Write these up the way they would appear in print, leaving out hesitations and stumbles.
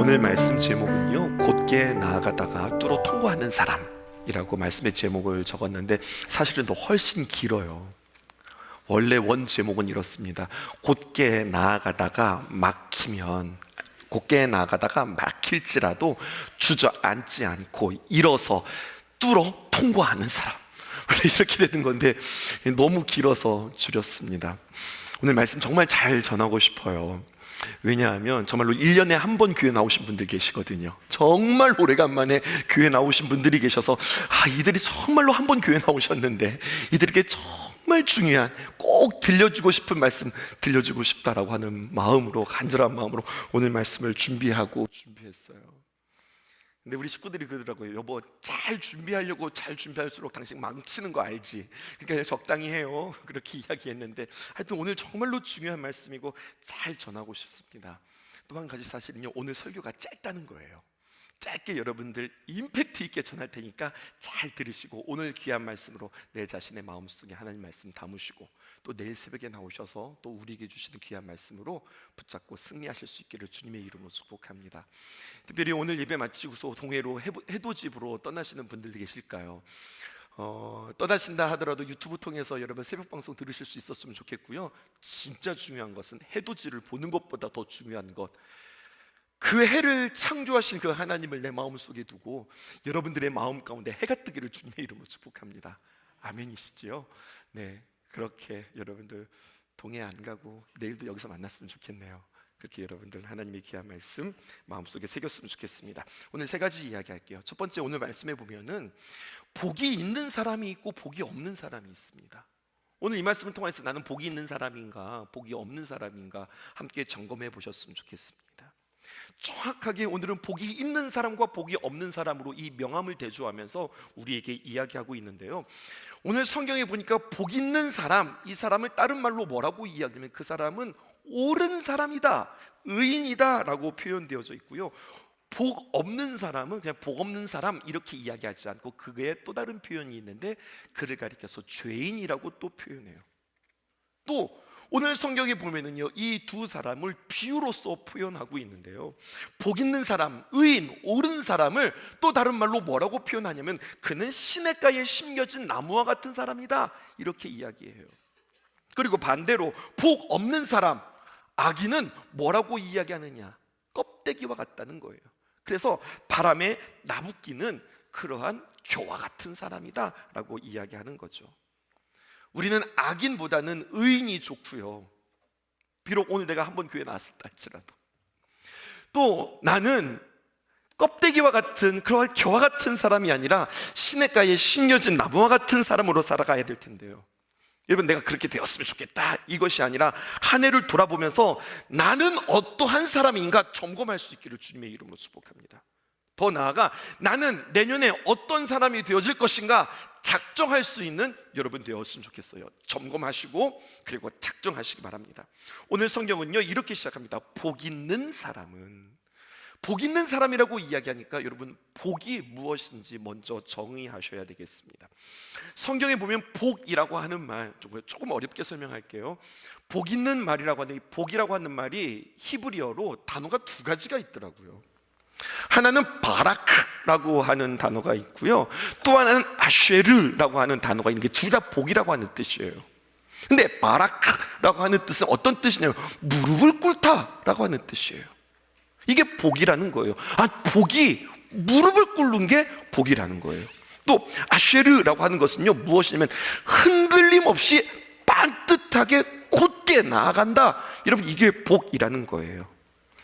오늘 말씀 제목은요, 곧게 나아가다가 뚫어 통과하는 사람이라고 말씀의 제목을 적었는데 사실은 더 훨씬 길어요. 원래 원 제목은 이렇습니다. 곧게 나아가다가 막힐지라도 주저앉지 않고 일어서 뚫어 통과하는 사람. 원래 이렇게 되는 건데 너무 길어서 줄였습니다. 오늘 말씀 정말 잘 전하고 싶어요. 왜냐하면 정말로 1년에 한 번 교회 나오신 분들 계시거든요. 정말 오래간만에 교회 나오신 분들이 계셔서 이들이 정말로 한 번 교회 나오셨는데 이들에게 정말 중요한 꼭 들려주고 싶은 말씀 들려주고 싶다라고 하는 마음으로, 간절한 마음으로 오늘 말씀을 준비했어요. 근데 우리 식구들이 그러더라고요. 여보, 잘 준비할수록 당신 망치는 거 알지? 그러니까 적당히 해요. 그렇게 이야기했는데 하여튼 오늘 정말로 중요한 말씀이고 잘 전하고 싶습니다. 또 한 가지 사실은요, 오늘 설교가 짧다는 거예요. 짧게 여러분들 임팩트 있게 전할 테니까 잘 들으시고 오늘 귀한 말씀으로 내 자신의 마음속에 하나님 말씀 담으시고 또 내일 새벽에 나오셔서 또 우리에게 주시는 귀한 말씀으로 붙잡고 승리하실 수 있기를 주님의 이름으로 축복합니다. 특별히 오늘 예배 마치고서 동해로 해돋이집으로 떠나시는 분들 계실까요? 떠나신다 하더라도 유튜브 통해서 여러분 새벽 방송 들으실 수 있었으면 좋겠고요. 진짜 중요한 것은 해돋이를 보는 것보다 더 중요한 것, 그 해를 창조하신 그 하나님을 내 마음속에 두고 여러분들의 마음 가운데 해가 뜨기를 주님의 이름으로 축복합니다. 아멘이시죠? 네, 그렇게 여러분들 동해 안 가고 내일도 여기서 만났으면 좋겠네요. 그렇게 여러분들 하나님의 귀한 말씀 마음속에 새겼으면 좋겠습니다. 오늘 세 가지 이야기할게요. 첫 번째, 오늘 말씀에 보면은 복이 있는 사람이 있고 복이 없는 사람이 있습니다. 오늘 이 말씀을 통해서 나는 복이 있는 사람인가 복이 없는 사람인가 함께 점검해 보셨으면 좋겠습니다. 정확하게 오늘은 복이 있는 사람과 복이 없는 사람으로 이 명함을 대조하면서 우리에게 이야기하고 있는데요, 오늘 성경에 보니까 복 있는 사람, 이 사람을 다른 말로 뭐라고 이야기하면 그 사람은 옳은 사람이다, 의인이다 라고 표현되어져 있고요, 복 없는 사람은 그냥 복 없는 사람 이렇게 이야기하지 않고 그게 또 다른 표현이 있는데 그를 가리켜서 죄인이라고 또 표현해요. 또 오늘 성경에 보면은요, 이 두 사람을 비유로서 표현하고 있는데요, 복 있는 사람, 의인, 옳은 사람을 또 다른 말로 뭐라고 표현하냐면 그는 시냇가에 심겨진 나무와 같은 사람이다 이렇게 이야기해요. 그리고 반대로 복 없는 사람, 악인은 뭐라고 이야기하느냐, 껍데기와 같다는 거예요. 그래서 바람에 나부끼는 그러한 겨와 같은 사람이다 라고 이야기하는 거죠. 우리는 악인보다는 의인이 좋고요, 비록 오늘 내가 한번 교회 나왔다 할지라도 또 나는 껍데기와 같은 그러한 겨와 같은 사람이 아니라 시냇가에 심겨진 나무와 같은 사람으로 살아가야 될 텐데요, 여러분 내가 그렇게 되었으면 좋겠다 이것이 아니라 한 해를 돌아보면서 나는 어떠한 사람인가 점검할 수 있기를 주님의 이름으로 축복합니다. 더 나아가 나는 내년에 어떤 사람이 되어질 것인가 작정할 수 있는 여러분 되었으면 좋겠어요. 점검하시고 그리고 작정하시기 바랍니다. 오늘 성경은요 이렇게 시작합니다. 복 있는 사람이라고 이야기하니까 여러분 복이 무엇인지 먼저 정의하셔야 되겠습니다. 성경에 보면 복이라고 하는 말 조금 어렵게 설명할게요. 복 있는 말이라고 하는, 복이라고 하는 말이 히브리어로 단어가 두 가지가 있더라고요. 하나는 바라크라고 하는 단어가 있고요, 또 하나는 아쉐르라고 하는 단어가 있는 게 둘 다 복이라고 하는 뜻이에요. 근데 바라크라고 하는 뜻은 어떤 뜻이냐면 무릎을 꿇다라고 하는 뜻이에요. 이게 복이라는 거예요. 복이 무릎을 꿇는 게 복이라는 거예요. 또 아쉐르라고 하는 것은요 무엇이냐면 흔들림 없이 반듯하게 곧게 나아간다. 여러분 이게 복이라는 거예요.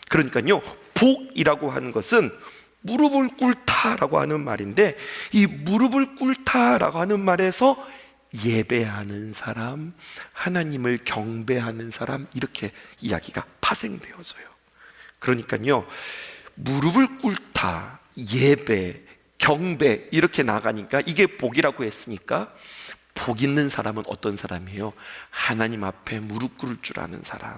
그러니까요 복이라고 하는 것은 무릎을 꿇다라고 하는 말인데, 이 무릎을 꿇다라고 하는 말에서 예배하는 사람, 하나님을 경배하는 사람 이렇게 이야기가 파생되어져요. 그러니까요 무릎을 꿇다, 예배, 경배 이렇게 나가니까 이게 복이라고 했으니까 복 있는 사람은 어떤 사람이에요? 하나님 앞에 무릎 꿇을 줄 아는 사람,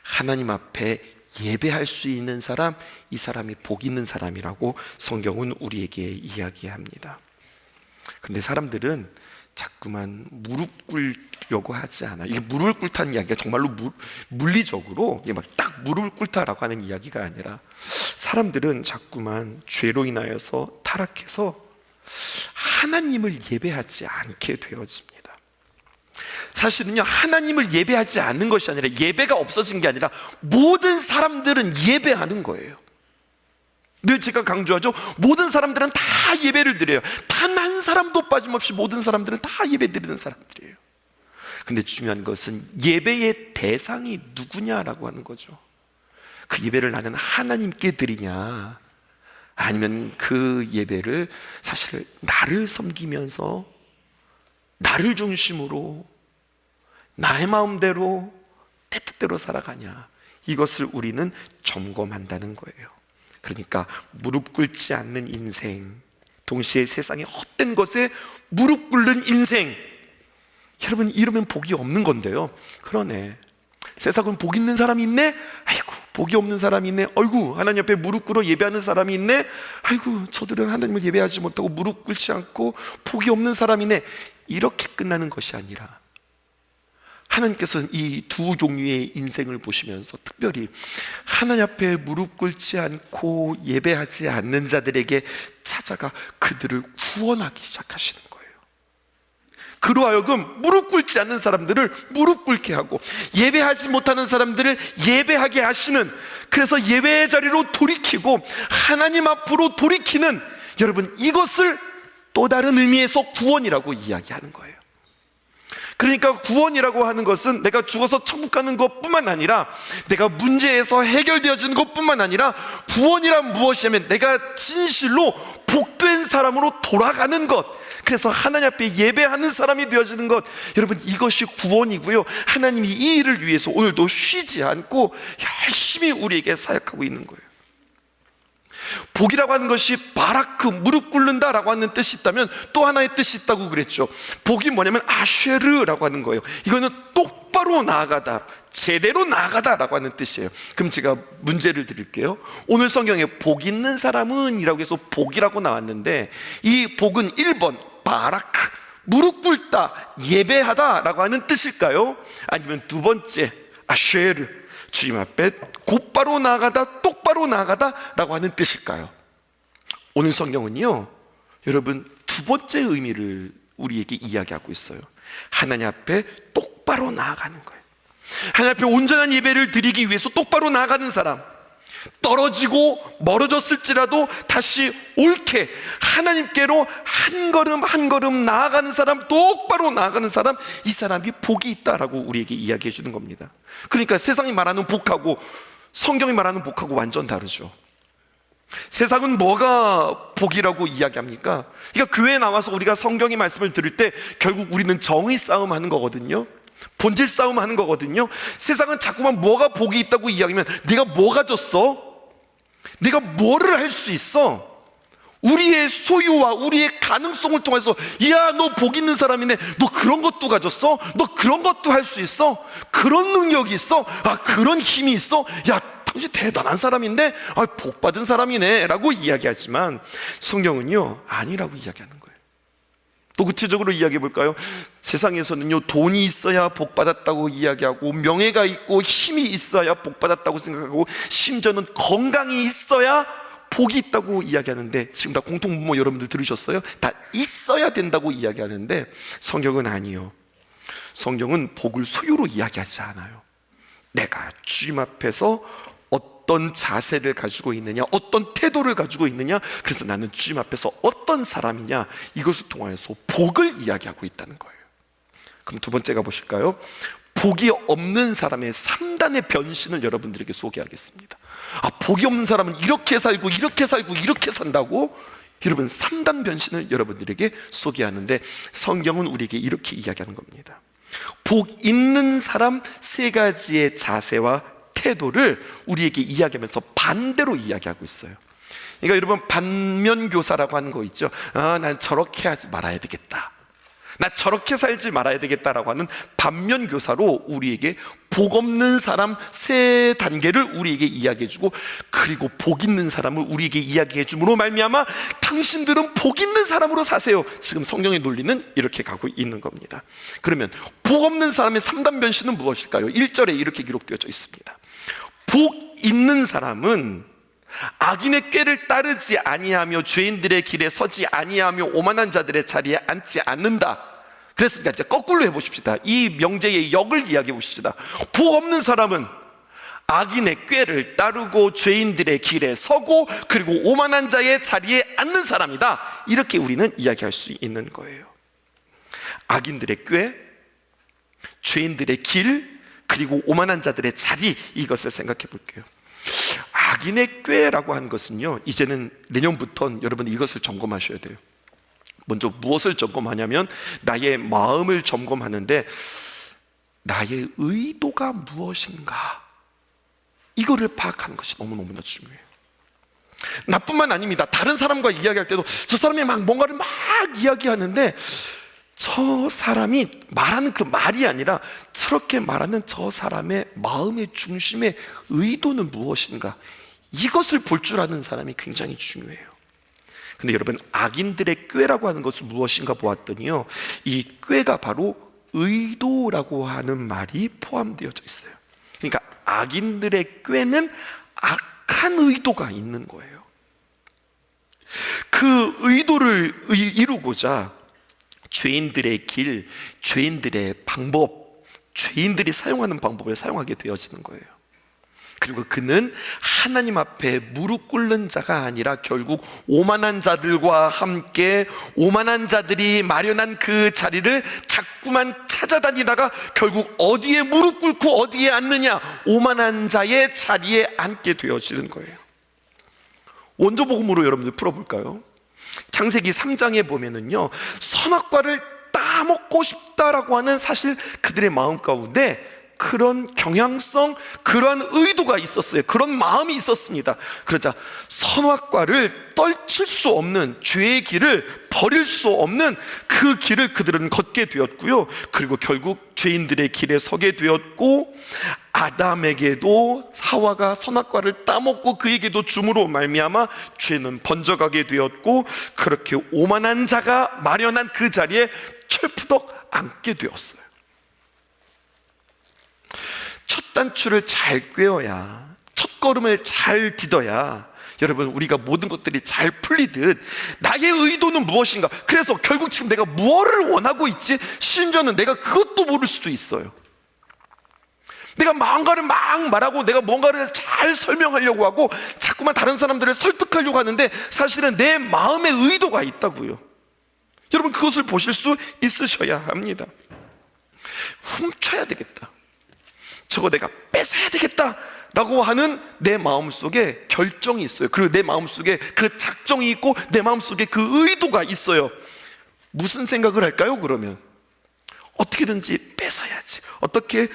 하나님 앞에 예배할 수 있는 사람, 이 사람이 복 있는 사람이라고 성경은 우리에게 이야기합니다. 그런데 사람들은 자꾸만 무릎 꿇려고 하지 않아요. 이게 무릎을 꿇다는 이야기가 정말로 물리적으로 막 딱 무릎을 꿇다라고 하는 이야기가 아니라 사람들은 자꾸만 죄로 인하여서 타락해서 하나님을 예배하지 않게 되어집니다. 사실은요, 하나님을 예배하지 않는 것이 아니라, 예배가 없어진 게 아니라 모든 사람들은 예배하는 거예요. 늘 제가 강조하죠. 모든 사람들은 다 예배를 드려요. 단 한 사람도 빠짐없이 모든 사람들은 다 예배 드리는 사람들이에요. 근데 중요한 것은 예배의 대상이 누구냐라고 하는 거죠. 그 예배를 나는 하나님께 드리냐, 아니면 그 예배를 사실 나를 섬기면서 나를 중심으로 나의 마음대로 내 뜻대로 살아가냐, 이것을 우리는 점검한다는 거예요. 그러니까 무릎 꿇지 않는 인생, 동시에 세상의 헛된 것에 무릎 꿇는 인생, 여러분, 이러면 복이 없는 건데요. 그러네, 세상은 복 있는 사람이 있네, 아이고 복이 없는 사람이 있네, 아이고 하나님 앞에 무릎 꿇어 예배하는 사람이 있네, 아이고 저들은 하나님을 예배하지 못하고 무릎 꿇지 않고 복이 없는 사람이네, 이렇게 끝나는 것이 아니라 하나님께서는 이 두 종류의 인생을 보시면서 특별히 하나님 앞에 무릎 꿇지 않고 예배하지 않는 자들에게 찾아가 그들을 구원하기 시작하시는 거예요. 그로 하여금 무릎 꿇지 않는 사람들을 무릎 꿇게 하고, 예배하지 못하는 사람들을 예배하게 하시는, 그래서 예배의 자리로 돌이키고 하나님 앞으로 돌이키는, 여러분, 이것을 또 다른 의미에서 구원이라고 이야기하는 거예요. 그러니까 구원이라고 하는 것은 내가 죽어서 천국 가는 것뿐만 아니라, 내가 문제에서 해결되어지는 것뿐만 아니라, 구원이란 무엇이냐면 내가 진실로 복된 사람으로 돌아가는 것, 그래서 하나님 앞에 예배하는 사람이 되어지는 것, 여러분, 이것이 구원이고요. 하나님이 이 일을 위해서 오늘도 쉬지 않고 열심히 우리에게 사역하고 있는 거예요. 복이라고 하는 것이 바라크, 무릎 꿇는다라고 하는 뜻이 있다면 또 하나의 뜻이 있다고 그랬죠. 복이 뭐냐면 아쉐르라고 하는 거예요. 이거는 똑바로 나아가다, 제대로 나아가다라고 하는 뜻이에요. 그럼 제가 문제를 드릴게요. 오늘 성경에 복 있는 사람은 이라고 해서 복이라고 나왔는데, 이 복은 1번 바라크, 무릎 꿇다, 예배하다라고 하는 뜻일까요? 아니면 두 번째 아쉐르, 주님 앞에 곧바로 나아가다, 똑바로 나아가다 라고 하는 뜻일까요? 오늘 성경은요, 여러분, 두 번째 의미를 우리에게 이야기하고 있어요. 하나님 앞에 똑바로 나아가는 거예요. 하나님 앞에 온전한 예배를 드리기 위해서 똑바로 나아가는 사람, 떨어지고 멀어졌을지라도 다시 옳게 하나님께로 한 걸음 한 걸음 나아가는 사람, 똑바로 나아가는 사람, 이 사람이 복이 있다라고 우리에게 이야기해 주는 겁니다. 그러니까 세상이 말하는 복하고 성경이 말하는 복하고 완전 다르죠. 세상은 뭐가 복이라고 이야기합니까? 그러니까 교회에 나와서 우리가 성경의 말씀을 들을 때 결국 우리는 정의 싸움하는 거거든요. 본질 싸움하는 거거든요. 세상은 자꾸만 뭐가 복이 있다고 이야기하면, 네가 뭐 가졌어? 네가 뭐를 할 수 있어? 우리의 소유와 우리의 가능성을 통해서, 야, 너 복 있는 사람이네, 너 그런 것도 가졌어? 너 그런 것도 할 수 있어? 그런 능력이 있어? 아, 그런 힘이 있어? 야, 당신 대단한 사람인데, 아, 복 받은 사람이네 라고 이야기하지만, 성경은요 아니라고 이야기하는 거예요. 또 구체적으로 이야기해 볼까요? 세상에서는요, 돈이 있어야 복 받았다고 이야기하고, 명예가 있고 힘이 있어야 복 받았다고 생각하고, 심지어는 건강이 있어야 복이 있다고 이야기하는데, 지금 다 공통분모 여러분들 들으셨어요? 다 있어야 된다고 이야기하는데, 성경은 아니요. 성경은 복을 소유로 이야기하지 않아요. 내가 주님 앞에서 어떤 자세를 가지고 있느냐, 어떤 태도를 가지고 있느냐, 그래서 나는 주님 앞에서 어떤 사람이냐, 이것을 통하여서 복을 이야기하고 있다는 거예요. 그럼 두 번째 가보실까요? 복이 없는 사람의 3단의 변신을 여러분들에게 소개하겠습니다. 아, 복이 없는 사람은 이렇게 살고 이렇게 살고 이렇게 산다고? 여러분, 3단 변신을 여러분들에게 소개하는데, 성경은 우리에게 이렇게 이야기하는 겁니다. 복 있는 사람 3가지의 자세와 태도를 우리에게 이야기하면서 반대로 이야기하고 있어요. 그러니까 여러분, 반면교사라고 하는 거 있죠. 아, 난 저렇게 하지 말아야 되겠다, 나 저렇게 살지 말아야 되겠다라고 하는 반면교사로 우리에게 복 없는 사람 3단계를 우리에게 이야기해주고, 그리고 복 있는 사람을 우리에게 이야기해줌으로 말미암아 당신들은 복 있는 사람으로 사세요, 지금 성경의 논리는 이렇게 가고 있는 겁니다. 그러면 복 없는 사람의 3단 변신은 무엇일까요? 1절에 이렇게 기록되어져 있습니다. 복 있는 사람은 악인의 꾀를 따르지 아니하며 죄인들의 길에 서지 아니하며 오만한 자들의 자리에 앉지 않는다. 그랬으니까 이제 거꾸로 해보십시다. 이 명제의 역을 이야기해 보십시다. 복 없는 사람은 악인의 꾀를 따르고 죄인들의 길에 서고 그리고 오만한 자의 자리에 앉는 사람이다. 이렇게 우리는 이야기할 수 있는 거예요. 악인들의 꾀, 죄인들의 길, 그리고 오만한 자들의 자리, 이것을 생각해 볼게요. 악인의 꾀라고 하는 것은요, 이제는 내년부터는 여러분 이것을 점검하셔야 돼요. 먼저 무엇을 점검하냐면 나의 마음을 점검하는데 나의 의도가 무엇인가, 이거를 파악하는 것이 너무너무나 중요해요. 나뿐만 아닙니다. 다른 사람과 이야기할 때도 저 사람이 막 뭔가를 막 이야기하는데 저 사람이 말하는 그 말이 아니라 저렇게 말하는 저 사람의 마음의 중심의 의도는 무엇인가, 이것을 볼 줄 아는 사람이 굉장히 중요해요. 근데 여러분, 악인들의 꾀라고 하는 것은 무엇인가 보았더니요, 이 꾀가 바로 의도라고 하는 말이 포함되어져 있어요. 그러니까 악인들의 꾀는 악한 의도가 있는 거예요. 그 의도를 이루고자 죄인들의 길, 죄인들의 방법, 죄인들이 사용하는 방법을 사용하게 되어지는 거예요. 그리고 그는 하나님 앞에 무릎 꿇는 자가 아니라 결국 오만한 자들과 함께 오만한 자들이 마련한 그 자리를 자꾸만 찾아다니다가 결국 어디에 무릎 꿇고 어디에 앉느냐, 오만한 자의 자리에 앉게 되어지는 거예요. 원조복음으로 여러분들 풀어볼까요? 창세기 3장에 보면은요, 선악과를 따먹고 싶다라고 하는 사실 그들의 마음 가운데 그런 경향성, 그러한 의도가 있었어요. 그런 마음이 있었습니다. 그러자 선악과를 떨칠 수 없는 죄의 길을 버릴 수 없는 그 길을 그들은 걷게 되었고요, 그리고 결국 죄인들의 길에 서게 되었고, 아담에게도 하와가 선악과를 따먹고 그에게도 줌으로 말미암아 죄는 번져가게 되었고, 그렇게 오만한 자가 마련한 그 자리에 철푸덕 앉게 되었어요. 첫 단추를 잘 꿰어야, 첫 걸음을 잘 디뎌야 여러분, 우리가 모든 것들이 잘 풀리듯 나의 의도는 무엇인가, 그래서 결국 지금 내가 무엇을 원하고 있지, 심지어는 내가 그것도 모를 수도 있어요. 내가 뭔가를 막 말하고 내가 뭔가를 잘 설명하려고 하고 자꾸만 다른 사람들을 설득하려고 하는데 사실은 내 마음의 의도가 있다고요. 여러분, 그것을 보실 수 있으셔야 합니다. 훔쳐야 되겠다, 저거 내가 뺏어야 되겠다 라고 하는 내 마음속에 결정이 있어요. 그리고 내 마음속에 그 작정이 있고 내 마음속에 그 의도가 있어요. 무슨 생각을 할까요? 그러면 어떻게든지 뺏어야지, 어떻게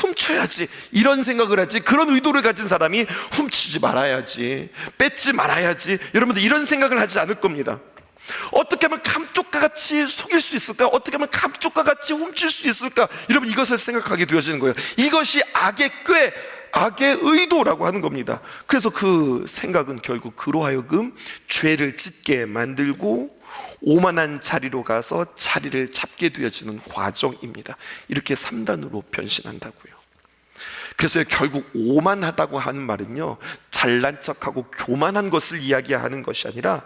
훔쳐야지, 이런 생각을 하지. 그런 의도를 가진 사람이 훔치지 말아야지, 뺏지 말아야지, 여러분들 이런 생각을 하지 않을 겁니다. 어떻게 하면 감쪽과 같이 속일 수 있을까? 어떻게 하면 감쪽과 같이 훔칠 수 있을까? 여러분, 이것을 생각하게 되어지는 거예요. 이것이 악의 꾀, 악의 의도라고 하는 겁니다. 그래서 그 생각은 결국 그로 하여금 죄를 짓게 만들고 오만한 자리로 가서 자리를 잡게 되어지는 과정입니다. 이렇게 3단으로 변신한다고요. 그래서 결국 오만하다고 하는 말은요, 잘난 척하고 교만한 것을 이야기하는 것이 아니라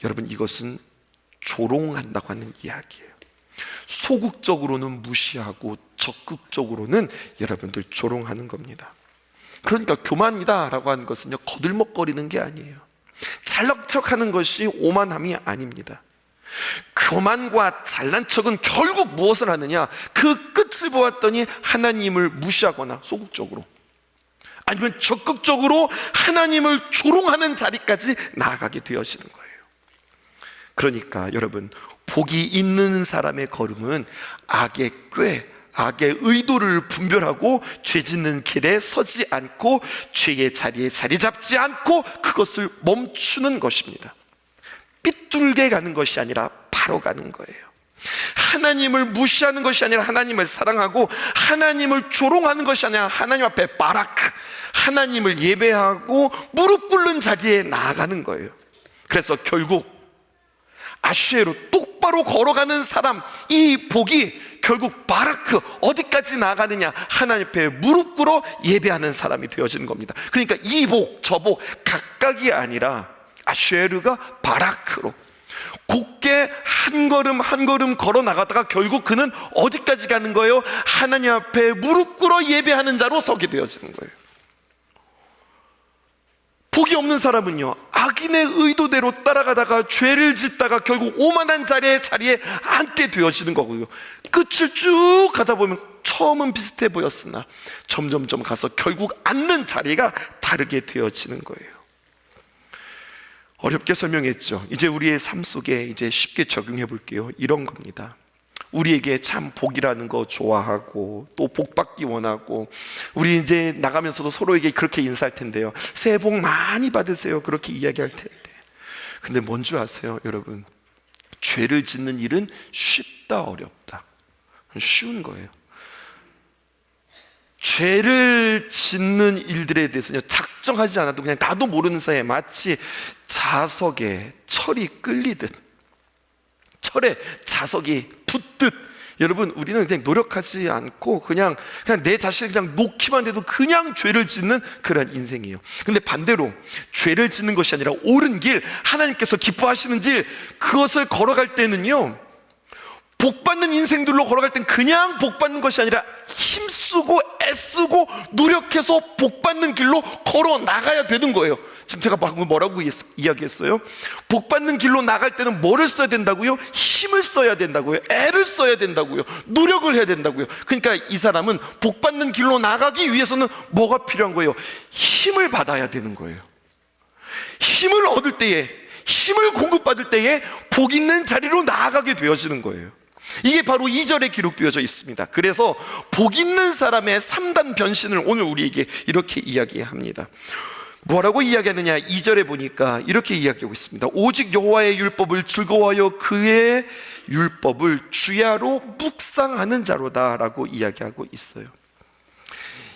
여러분, 이것은 조롱한다고 하는 이야기예요. 소극적으로는 무시하고 적극적으로는 여러분들 조롱하는 겁니다. 그러니까 교만이다라고 하는 것은요, 거들먹거리는 게 아니에요. 잘난 척하는 것이 오만함이 아닙니다. 교만과 잘난 척은 결국 무엇을 하느냐, 그 끝을 보았더니 하나님을 무시하거나 소극적으로, 아니면 적극적으로 하나님을 조롱하는 자리까지 나아가게 되어지는 거예요. 그러니까 여러분, 복이 있는 사람의 걸음은 악의 꾀, 악의 의도를 분별하고 죄 짓는 길에 서지 않고 죄의 자리에 자리 잡지 않고 그것을 멈추는 것입니다. 삐뚤게 가는 것이 아니라 바로 가는 거예요. 하나님을 무시하는 것이 아니라 하나님을 사랑하고, 하나님을 조롱하는 것이 아니라 하나님 앞에 바라크, 하나님을 예배하고 무릎 꿇는 자리에 나아가는 거예요. 그래서 결국 아슈에로 똑바로 걸어가는 사람, 이 복이 결국 바라크, 어디까지 나가느냐? 하나님 앞에 무릎 꿇어 예배하는 사람이 되어지는 겁니다. 그러니까 이 복, 저 복 각각이 아니라 아쉐르가 바라크로 곧게 한 걸음 한 걸음 걸어 나가다가 결국 그는 어디까지 가는 거예요? 하나님 앞에 무릎 꿇어 예배하는 자로 서게 되어지는 거예요. 복이 없는 사람은요, 악인의 의도대로 따라가다가 죄를 짓다가 결국 오만한 자리에 앉게 되어지는 거고요, 끝을 쭉 가다 보면 처음은 비슷해 보였으나 점점점 가서 결국 앉는 자리가 다르게 되어지는 거예요. 어렵게 설명했죠. 이제 우리의 삶 속에 이제 쉽게 적용해 볼게요. 이런 겁니다. 우리에게 참 복이라는 거 좋아하고 또 복 받기 원하고, 우리 이제 나가면서도 서로에게 그렇게 인사할 텐데요, 새해 복 많이 받으세요, 그렇게 이야기할 텐데, 근데 뭔 줄 아세요 여러분? 죄를 짓는 일은 쉽다 어렵다? 쉬운 거예요. 죄를 짓는 일들에 대해서는 작정하지 않아도 그냥 나도 모르는 사이에 마치 자석에 철이 끌리듯, 철에 자석이 붙듯, 여러분 우리는 그냥 노력하지 않고 그냥 내 자신을 그냥 놓기만 해도 그냥 죄를 짓는 그런 인생이에요. 근데 반대로 죄를 짓는 것이 아니라 옳은 길, 하나님께서 기뻐하시는 길, 그것을 걸어갈 때는요, 복받는 인생들로 걸어갈 땐 그냥 복받는 것이 아니라 힘쓰고 애쓰고 노력해서 복받는 길로 걸어 나가야 되는 거예요. 지금 제가 방금 뭐라고 이야기했어요? 복받는 길로 나갈 때는 뭐를 써야 된다고요? 힘을 써야 된다고요, 애를 써야 된다고요, 노력을 해야 된다고요. 그러니까 이 사람은 복받는 길로 나가기 위해서는 뭐가 필요한 거예요? 힘을 받아야 되는 거예요. 힘을 얻을 때에, 힘을 공급받을 때에 복 있는 자리로 나아가게 되어지는 거예요. 이게 바로 2절에 기록되어져 있습니다. 그래서 복 있는 사람의 3단 변신을 오늘 우리에게 이렇게 이야기합니다. 뭐라고 이야기하느냐? 2절에 보니까 이렇게 이야기하고 있습니다. 오직 여호와의 율법을 즐거워하여 그의 율법을 주야로 묵상하는 자로다 라고 이야기하고 있어요.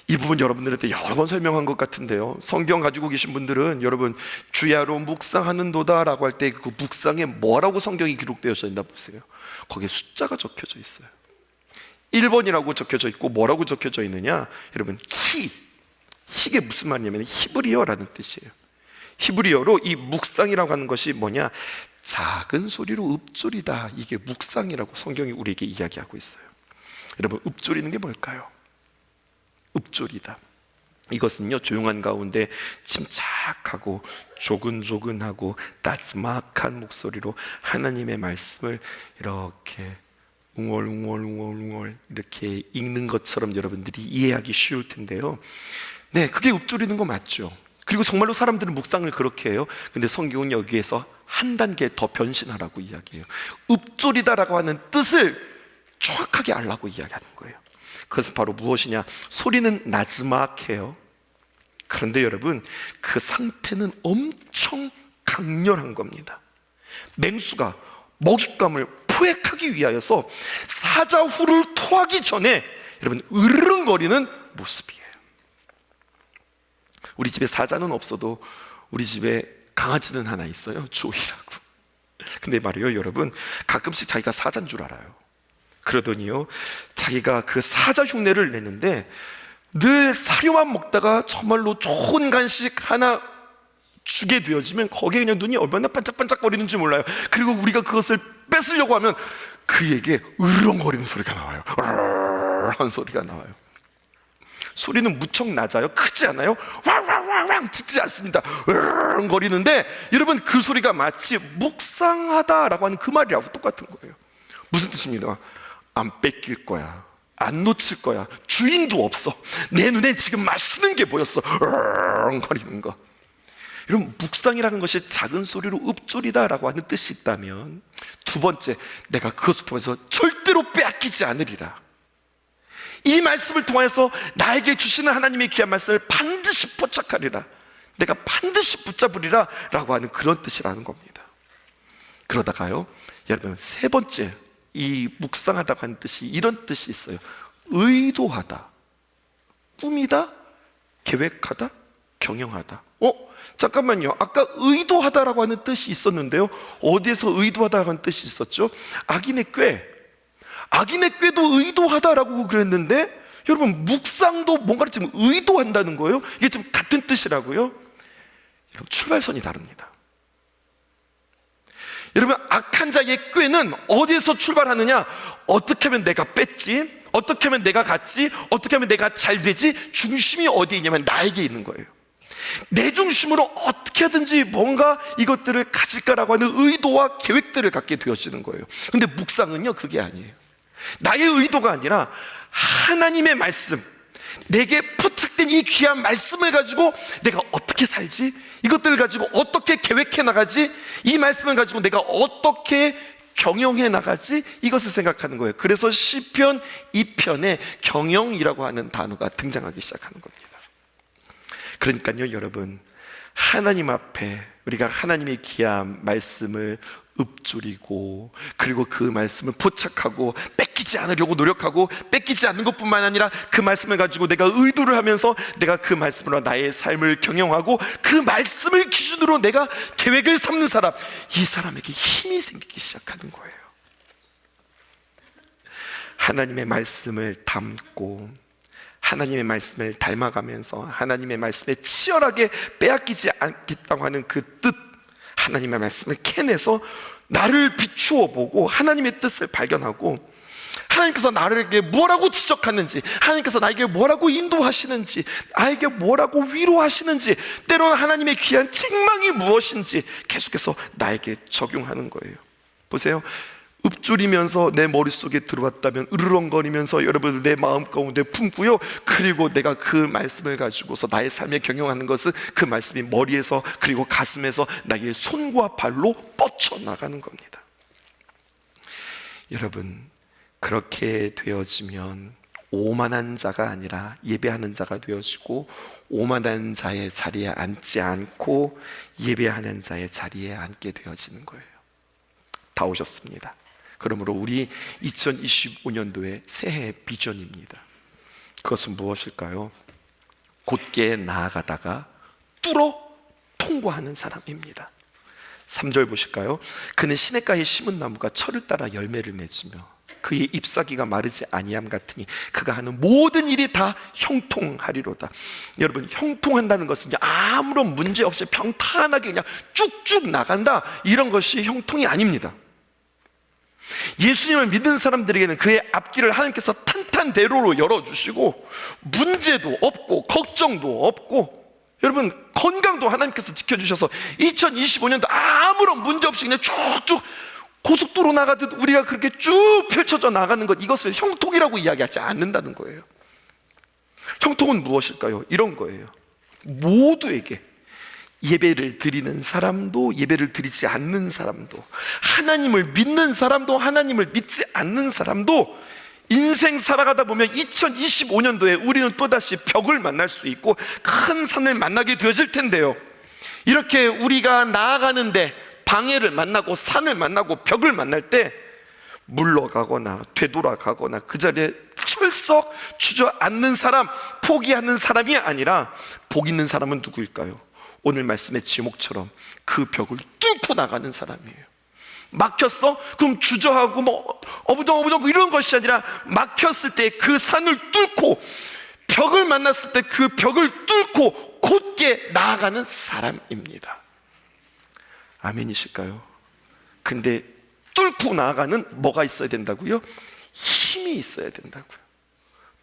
이 부분 여러분들한테 여러 번 설명한 것 같은데요, 성경 가지고 계신 분들은 여러분 주야로 묵상하는도다 라고 할 때 그 묵상에 뭐라고 성경이 기록되어져 있나 보세요. 거기에 숫자가 적혀져 있어요. 1번이라고 적혀져 있고, 뭐라고 적혀져 있느냐? 여러분, 이게 무슨 말이냐면 히브리어라는 뜻이에요. 히브리어로 이 묵상이라고 하는 것이 뭐냐? 작은 소리로 읊조리다. 이게 묵상이라고 성경이 우리에게 이야기하고 있어요. 여러분, 읊조리는 게 뭘까요? 읊조리다, 이것은요, 조용한 가운데 침착하고 조근조근하고 나지막한 목소리로 하나님의 말씀을 이렇게 웅얼웅얼 이렇게 읽는 것처럼 여러분들이 이해하기 쉬울 텐데요, 네, 그게 읊조리는 거 맞죠? 그리고 정말로 사람들은 묵상을 그렇게 해요. 근데 성경은 여기에서 한 단계 더 변신하라고 이야기해요. 읊조리다라고 하는 뜻을 정확하게 알라고 이야기하는 거예요. 그것은 바로 무엇이냐? 소리는 나지막해요. 그런데 여러분, 그 상태는 엄청 강렬한 겁니다. 맹수가 먹잇감을 포획하기 위하여서 사자후를 토하기 전에 여러분 으르렁거리는 모습이에요. 우리 집에 사자는 없어도 우리 집에 강아지는 하나 있어요. 조이라고. 근데 말이에요 여러분, 가끔씩 자기가 사자인 줄 알아요. 그러더니요, 자기가 그 사자 흉내를 내는데 늘 사료만 먹다가 정말로 좋은 간식 하나 주게 되어지면 거기에 그냥 눈이 얼마나 반짝반짝거리는지 몰라요. 그리고 우리가 그것을 뺏으려고 하면 그에게 으르렁거리는 소리가 나와요. 하는 소리가 나와요. 소리는 무척 낮아요. 크지 않아요. 왕왕왕왕 짖지 않습니다. 으르렁거리는데 여러분, 그 소리가 마치 묵상하다라고 하는 그 말이라고 똑같은 거예요. 무슨 뜻입니까? 안 뺏길 거야, 안 놓칠 거야, 주인도 없어, 내 눈에 지금 맛있는 게 보였어, 거리는 거. 여러분, 묵상이라는 것이 작은 소리로 읊조리다라고 하는 뜻이 있다면, 두 번째, 내가 그것을 통해서 절대로 빼앗기지 않으리라, 이 말씀을 통해서 나에게 주시는 하나님의 귀한 말씀을 반드시 포착하리라, 내가 반드시 붙잡으리라 라고 하는 그런 뜻이라는 겁니다. 그러다가요 여러분, 세 번째, 이 묵상하다고 하는 뜻이 이런 뜻이 있어요. 의도하다, 꾸미다, 계획하다, 경영하다. 잠깐만요, 아까 의도하다라고 하는 뜻이 있었는데요, 어디에서 의도하다라고 하는 뜻이 있었죠? 악인의 꾀, 악인의 꾀도 의도하다라고 그랬는데, 여러분 묵상도 뭔가를 지금 의도한다는 거예요. 이게 지금 같은 뜻이라고요. 출발선이 다릅니다. 여러분, 악한 자의 꾀는 어디에서 출발하느냐? 어떻게 하면 내가 뺐지? 어떻게 하면 내가 갔지? 어떻게 하면 내가 잘 되지? 중심이 어디에 있냐면 나에게 있는 거예요. 내 중심으로 어떻게 하든지 뭔가 이것들을 가질까라고 하는 의도와 계획들을 갖게 되어지는 거예요. 근데 묵상은요, 그게 아니에요. 나의 의도가 아니라 하나님의 말씀, 내게 포착된 이 귀한 말씀을 가지고 내가 어떻게 살지? 이것들을 가지고 어떻게 계획해 나가지? 이 말씀을 가지고 내가 어떻게 경영해 나가지? 이것을 생각하는 거예요. 그래서 시편 2편에 경영이라고 하는 단어가 등장하기 시작하는 겁니다. 그러니까요, 여러분, 하나님 앞에 우리가 하나님의 귀한 말씀을 읊조리고, 그리고 그 말씀을 포착하고 뺏기지 않으려고 노력하고, 뺏기지 않는 것뿐만 아니라 그 말씀을 가지고 내가 의도를 하면서 내가 그 말씀으로 나의 삶을 경영하고 그 말씀을 기준으로 내가 계획을 삼는 사람, 이 사람에게 힘이 생기기 시작하는 거예요. 하나님의 말씀을 담고 하나님의 말씀을 닮아가면서 하나님의 말씀에 치열하게 빼앗기지 않겠다고 하는 그 뜻, 하나님의 말씀을 캐내서 나를 비추어 보고 하나님의 뜻을 발견하고, 하나님께서 나에게 뭐라고 지적하는지, 하나님께서 나에게 뭐라고 인도하시는지, 나에게 뭐라고 위로하시는지, 때로는 하나님의 귀한 책망이 무엇인지 계속해서 나에게 적용하는 거예요. 보세요, 읊조리면서 내 머릿속에 들어왔다면 으르렁거리면서 여러분 내 마음 가운데 품고요, 그리고 내가 그 말씀을 가지고서 나의 삶에 경영하는 것은 그 말씀이 머리에서 그리고 가슴에서 나의 손과 발로 뻗쳐나가는 겁니다. 여러분, 그렇게 되어지면 오만한 자가 아니라 예배하는 자가 되어지고, 오만한 자의 자리에 앉지 않고 예배하는 자의 자리에 앉게 되어지는 거예요. 다 오셨습니다. 그러므로 우리 2025년도의 새해 비전입니다. 그것은 무엇일까요? 곧게 나아가다가 뚫어 통과하는 사람입니다. 3절 보실까요? 그는 시냇가에 심은 나무가 철을 따라 열매를 맺으며 그의 잎사귀가 마르지 아니함 같으니 그가 하는 모든 일이 다 형통하리로다. 여러분, 형통한다는 것은 아무런 문제 없이 평탄하게 그냥 쭉쭉 나간다, 이런 것이 형통이 아닙니다. 예수님을 믿는 사람들에게는 그의 앞길을 하나님께서 탄탄대로로 열어주시고, 문제도 없고 걱정도 없고, 여러분 건강도 하나님께서 지켜주셔서 2025년도 아무런 문제 없이 그냥 쭉쭉 고속도로 나가듯 우리가 그렇게 쭉 펼쳐져 나가는 것, 이것을 형통이라고 이야기하지 않는다는 거예요. 형통은 무엇일까요? 이런 거예요. 모두에게, 예배를 드리는 사람도 예배를 드리지 않는 사람도, 하나님을 믿는 사람도 하나님을 믿지 않는 사람도, 인생 살아가다 보면 2025년도에 우리는 또다시 벽을 만날 수 있고 큰 산을 만나게 되어질 텐데요, 이렇게 우리가 나아가는데 방해를 만나고 산을 만나고 벽을 만날 때 물러가거나 되돌아가거나 그 자리에 철썩 주저앉는 사람, 포기하는 사람이 아니라 복 있는 사람은 누구일까요? 오늘 말씀의 제목처럼 그 벽을 뚫고 나가는 사람이에요. 막혔어? 그럼 주저하고 뭐 어부덩어부덩 이런 것이 아니라, 막혔을 때 그 산을 뚫고, 벽을 만났을 때 그 벽을 뚫고 곧게 나아가는 사람입니다. 아멘이실까요? 근데 뚫고 나아가는 뭐가 있어야 된다고요? 힘이 있어야 된다고요.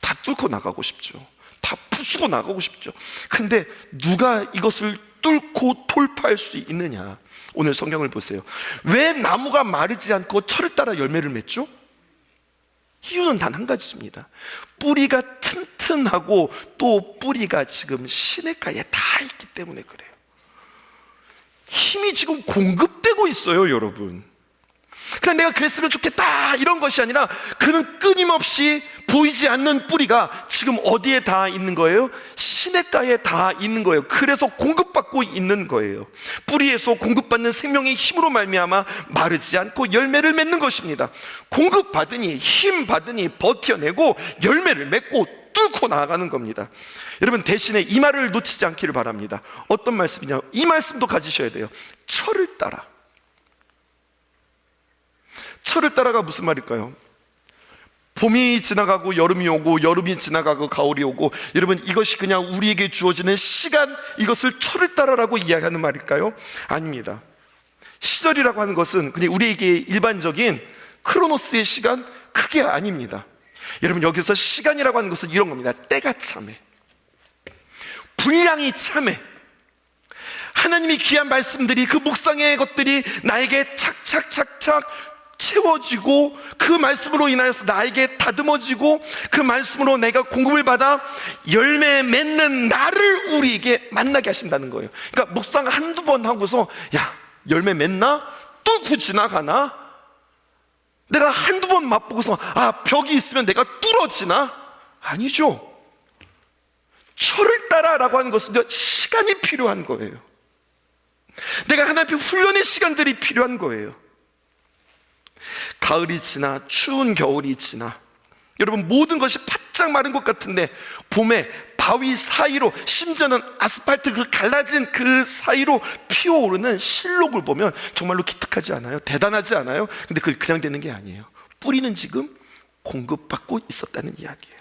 다 뚫고 나가고 싶죠. 다 부수고 나가고 싶죠. 근데 누가 이것을 뚫고 돌파할 수 있느냐? 오늘 성경을 보세요. 왜 나무가 마르지 않고 철을 따라 열매를 맺죠? 이유는 단 한 가지입니다. 뿌리가 튼튼하고 또 뿌리가 지금 시냇가에 다 있기 때문에 그래요. 힘이 지금 공급되고 있어요, 여러분. 그냥 내가 그랬으면 좋겠다 이런 것이 아니라, 그는 끊임없이 보이지 않는 뿌리가 지금 어디에 다 있는 거예요? 시냇가에 다 있는 거예요. 그래서 공급받고 있는 거예요. 뿌리에서 공급받는 생명의 힘으로 말미암아 마르지 않고 열매를 맺는 것입니다. 공급받으니, 힘 받으니 버텨내고 열매를 맺고 뚫고 나아가는 겁니다. 여러분, 대신에 이 말을 놓치지 않기를 바랍니다. 어떤 말씀이냐? 이 말씀도 가지셔야 돼요. 철을 따라. 철을 따라가 무슨 말일까요? 봄이 지나가고 여름이 오고 여름이 지나가고 가을이 오고, 여러분 이것이 그냥 우리에게 주어지는 시간, 이것을 철을 따라라고 이야기하는 말일까요? 아닙니다. 시절이라고 하는 것은 그냥 우리에게 일반적인 크로노스의 시간, 그게 아닙니다. 여러분 여기서 시간이라고 하는 것은 이런 겁니다. 때가 참해, 분량이 참해. 하나님이 귀한 말씀들이, 그 묵상의 것들이 나에게 착착착착 채워지고, 그 말씀으로 인하여서 나에게 다듬어지고, 그 말씀으로 내가 공급을 받아 열매 맺는 나를 우리에게 만나게 하신다는 거예요. 그러니까 묵상 한두 번 하고서 야, 열매 맺나? 뚫고 지나가나? 내가 한두 번 맛보고서 벽이 있으면 내가 뚫어지나? 아니죠. 철을 따라라고 하는 것은 시간이 필요한 거예요. 내가 하나님 앞에 훈련의 시간들이 필요한 거예요. 가을이 지나 추운 겨울이 지나, 여러분 모든 것이 바짝 마른 것 같은데 봄에 바위 사이로, 심지어는 아스팔트 그 갈라진 그 사이로 피어오르는 실록을 보면 정말로 기특하지 않아요? 대단하지 않아요? 근데 그게 그냥 되는 게 아니에요. 뿌리는 지금 공급받고 있었다는 이야기예요.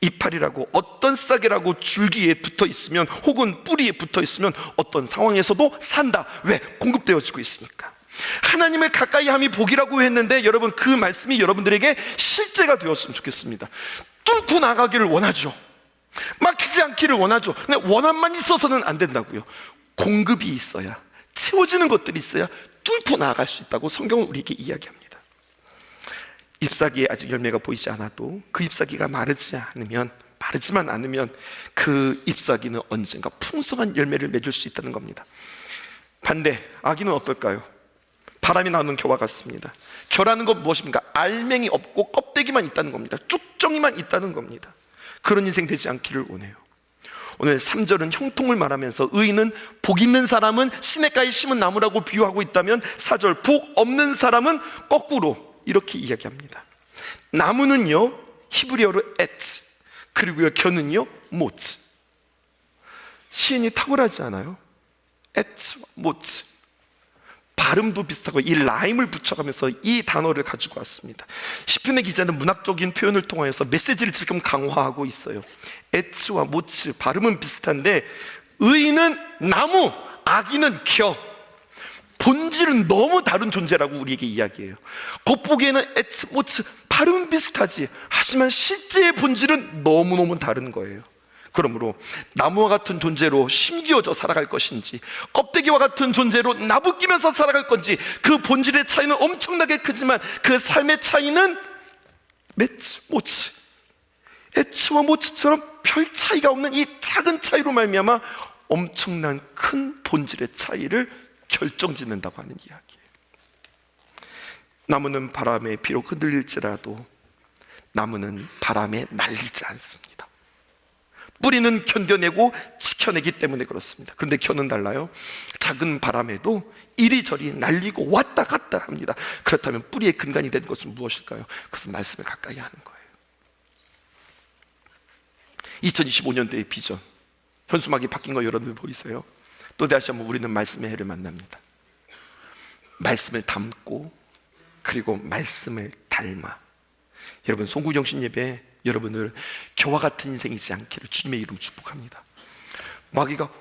이파리라고, 어떤 싹이라고 줄기에 붙어 있으면, 혹은 뿌리에 붙어 있으면 어떤 상황에서도 산다. 왜? 공급되어지고 있으니까. 하나님을 가까이 함이 복이라고 했는데, 여러분 그 말씀이 여러분들에게 실제가 되었으면 좋겠습니다. 뚫고 나가기를 원하죠. 막히지 않기를 원하죠. 근데 원함만 있어서는 안 된다고요. 공급이 있어야, 채워지는 것들이 있어야 뚫고 나아갈 수 있다고 성경은 우리에게 이야기합니다. 잎사귀에 아직 열매가 보이지 않아도 그 잎사귀가 마르지만 않으면 그 잎사귀는 언젠가 풍성한 열매를 맺을 수 있다는 겁니다. 반대, 아기는 어떨까요? 바람이 나오는 겨와 같습니다. 겨라는 건 무엇입니까? 알맹이 없고 껍데기만 있다는 겁니다. 쭉정이만 있다는 겁니다. 그런 인생 되지 않기를 원해요. 오늘 3절은 형통을 말하면서 의인은 복 있는 사람은 시냇가에 심은 나무라고 비유하고 있다면, 4절 복 없는 사람은 거꾸로 이렇게 이야기합니다. 나무는요 히브리어로 에츠, 그리고요 겨는요 모츠. 시인이 탁월하지 않아요? 에츠와 모츠, 발음도 비슷하고 이 라임을 붙여가면서 이 단어를 가지고 왔습니다. 시편의 기자는 문학적인 표현을 통하여서 메시지를 지금 강화하고 있어요. 에츠와 모츠, 발음은 비슷한데 의인은 나무, 악인은 겨, 본질은 너무 다른 존재라고 우리에게 이야기해요. 겉보기에는 에츠, 모츠, 발음은 비슷하지, 하지만 실제의 본질은 너무너무 다른 거예요. 그러므로 나무와 같은 존재로 심기어져 살아갈 것인지, 껍데기와 같은 존재로 나부끼면서 살아갈 건지, 그 본질의 차이는 엄청나게 크지만 그 삶의 차이는 메츠, 모츠, 에츠와 모츠처럼 별 차이가 없는 이 작은 차이로 말미암아 엄청난 큰 본질의 차이를 결정짓는다고 하는 이야기예요. 나무는 바람에 비록 흔들릴지라도 나무는 바람에 날리지 않습니다. 뿌리는 견뎌내고 지켜내기 때문에 그렇습니다. 그런데 겨는 달라요. 작은 바람에도 이리저리 날리고 왔다 갔다 합니다. 그렇다면 뿌리의 근간이 된 것은 무엇일까요? 그것은 말씀을 가까이 하는 거예요. 2025년도의 비전, 현수막이 바뀐 거 여러분들 보이세요? 또 다시 한번 우리는 말씀의 해를 만납니다. 말씀을 담고, 그리고 말씀을 닮아. 여러분 송구정신 예배, 여러분을 겨와 같은 인생이지 않기를 주님의 이름 축복합니다. 마귀가 후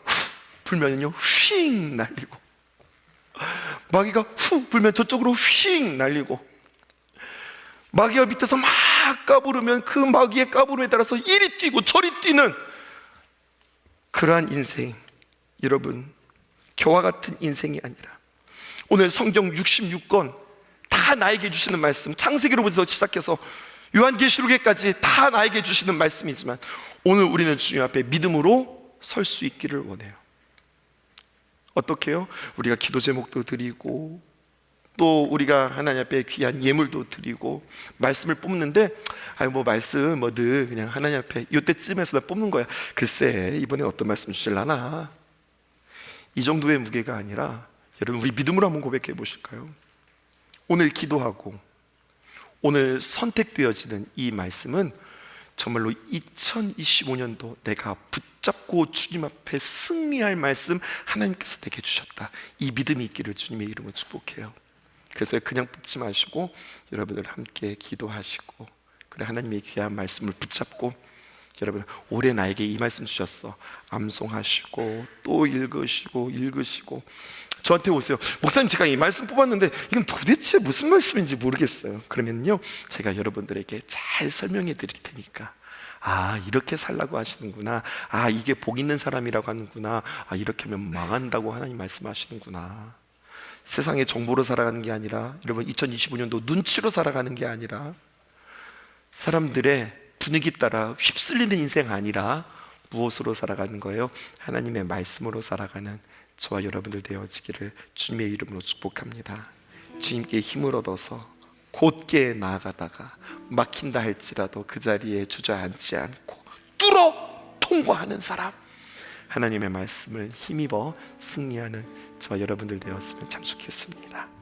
불면은요 휙 날리고, 마귀가 후 불면 저쪽으로 휙 날리고, 마귀가 밑에서 막 까부르면 그 마귀의 까부름에 따라서 이리 뛰고 저리 뛰는 그러한 인생, 여러분 겨와 같은 인생이 아니라 오늘 성경 66권 다 나에게 주시는 말씀, 창세기로부터 시작해서 요한계시록에까지 다 나에게 주시는 말씀이지만, 오늘 우리는 주님 앞에 믿음으로 설 수 있기를 원해요. 어떻게 해요? 우리가 기도 제목도 드리고, 또 우리가 하나님 앞에 귀한 예물도 드리고 말씀을 뽑는데, 뭐 말씀 뭐 늘 그냥 하나님 앞에 이때쯤에서 나 뽑는 거야. 글쎄 이번에 어떤 말씀 주실라나, 이 정도의 무게가 아니라, 여러분 우리 믿음으로 한번 고백해 보실까요? 오늘 기도하고 오늘 선택되어지는 이 말씀은 정말로 2025년도 내가 붙잡고 주님 앞에 승리할 말씀 하나님께서 내게 주셨다, 이 믿음이 있기를 주님의 이름으로 축복해요. 그래서 그냥 뽑지 마시고 여러분들 함께 기도하시고, 그래 하나님의 귀한 말씀을 붙잡고, 여러분 올해 나에게 이 말씀 주셨어, 암송하시고 또 읽으시고 저한테 오세요. 목사님, 제가 이 말씀 뽑았는데 이건 도대체 무슨 말씀인지 모르겠어요. 그러면요, 제가 여러분들에게 잘 설명해 드릴 테니까, 아, 이렇게 살라고 하시는구나, 아, 이게 복 있는 사람이라고 하는구나, 아, 이렇게 하면 망한다고 하나님 말씀하시는구나. 세상의 정보로 살아가는 게 아니라, 여러분 2025년도 눈치로 살아가는 게 아니라, 사람들의 분위기 따라 휩쓸리는 인생 아니라 무엇으로 살아가는 거예요? 하나님의 말씀으로 살아가는 저와 여러분들 되어지기를 주님의 이름으로 축복합니다. 주님께 힘을 얻어서 곧게 나아가다가 막힌다 할지라도 그 자리에 주저앉지 않고 뚫어 통과하는 사람, 하나님의 말씀을 힘입어 승리하는 저와 여러분들 되었으면 참 좋겠습니다.